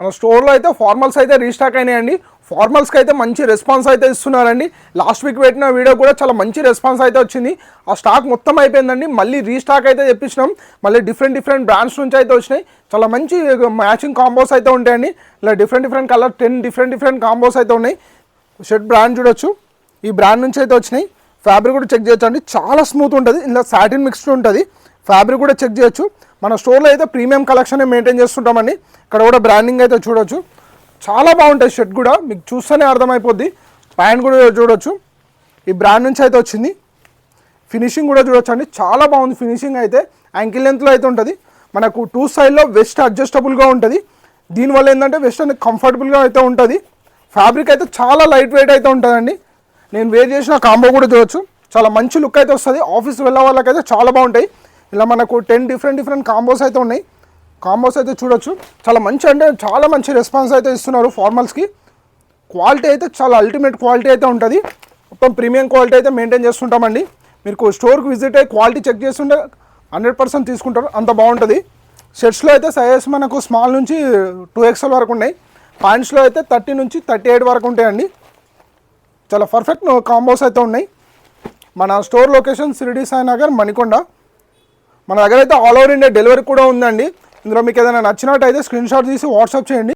మన స్టోర్లో అయితే ఫార్మల్స్ అయితే రీస్టాక్ అయినాయండి. ఫార్మల్స్కి అయితే మంచి రెస్పాన్స్ అయితే ఇస్తున్నారండి. లాస్ట్ వీక్ పెట్టిన వీడియో కూడా చాలా మంచి రెస్పాన్స్ అయితే వచ్చింది. ఆ స్టాక్ మొత్తం అయిపోయిందండి. మళ్ళీ రీస్టాక్ అయితే తెప్పించినాం. మళ్ళీ డిఫరెంట్ బ్రాండ్స్ నుంచి అయితే వచ్చినాయి. చాలా మంచి మ్యాచింగ్ కాంబోస్ అయితే ఉంటాయండి. ఇలా డిఫరెంట్ కలర్ 10 డిఫరెంట్ కాంబోస్ అయితే ఉన్నాయి. షర్ట్ బ్రాండ్ చూడొచ్చు. ఈ బ్రాండ్ నుంచి అయితే వచ్చినాయి. ఫ్యాబ్రిక్ కూడా చెక్ చేయొచ్చు అండి. చాలా స్మూత్ ఉంటుంది. ఇలా సాటిన్ మిక్స్డ్ ఉంటుంది. ఫ్యాబ్రిక్ కూడా చెక్ చేయొచ్చు. మన స్టోర్లో అయితే ప్రీమియం కలెక్షన్ మెయింటైన్ చేస్తుంటామండి. ఇక్కడ కూడా బ్రాండింగ్ అయితే చూడొచ్చు. చాలా బాగుంటుంది. షర్ట్ కూడా మీకు చూస్తేనే అర్థమైపోద్ది. ప్యాంట్ కూడా చూడొచ్చు. ఈ బ్రాండ్ నుంచి అయితే వచ్చింది. ఫినిషింగ్ కూడా చూడొచ్చు అండి. చాలా బాగుంది ఫినిషింగ్ అయితే. యాంకిల్ లెంత్లో అయితే ఉంటుంది. మనకు 2 సైడ్లో వెస్ట్ అడ్జస్టబుల్గా ఉంటుంది. దీనివల్ల ఏంటంటే వెస్ట్ అనేది కంఫర్టబుల్గా అయితే ఉంటుంది. ఫ్యాబ్రిక్ అయితే చాలా లైట్ వెయిట్ అయితే ఉంటుందండి. నేను వేర్ చేసిన కాంబో కూడా చూడొచ్చు. చాలా మంచి లుక్ అయితే వస్తుంది. ఆఫీస్ వెళ్ళే వాళ్ళకైతే చాలా బాగుంటాయి. ఇలా మనకు 10 డిఫరెంట్ కాంబోస్ అయితే ఉన్నాయి. కాంబోస్ అయితే చూడొచ్చు. చాలా మంచి అంటే చాలా మంచి రెస్పాన్స్ అయితే ఇస్తున్నారు ఫార్మల్స్కి. క్వాలిటీ అయితే చాలా అల్టిమేట్ క్వాలిటీ అయితే ఉంటుంది. మొత్తం ప్రీమియం క్వాలిటీ అయితే మెయింటైన్ చేస్తుంటామండి. మీకు స్టోర్కి విజిట్ అయ్యి క్వాలిటీ చెక్ చేస్తుంటే 100% తీసుకుంటారు. అంత బాగుంటుంది. షర్ట్స్లో అయితే సైజెస్ మనకు స్మాల్ నుంచి 2XL వరకు ఉన్నాయి. ప్యాంట్స్లో అయితే 30 నుంచి 38 వరకు ఉంటాయండి. చాలా పర్ఫెక్ట్ కాంబోస్ అయితే ఉన్నాయి. మన స్టోర్ లొకేషన్ షిరిడి సాయి నగర్, మణికొండ. మన దగ్గర అయితే ఆల్ ఓవర్ ఇండియా డెలివరీ కూడా ఉందండి. ఇందులో మీకు ఏదైనా నచ్చినట్టయితే స్క్రీన్ షాట్ తీసి వాట్సాప్ చేయండి.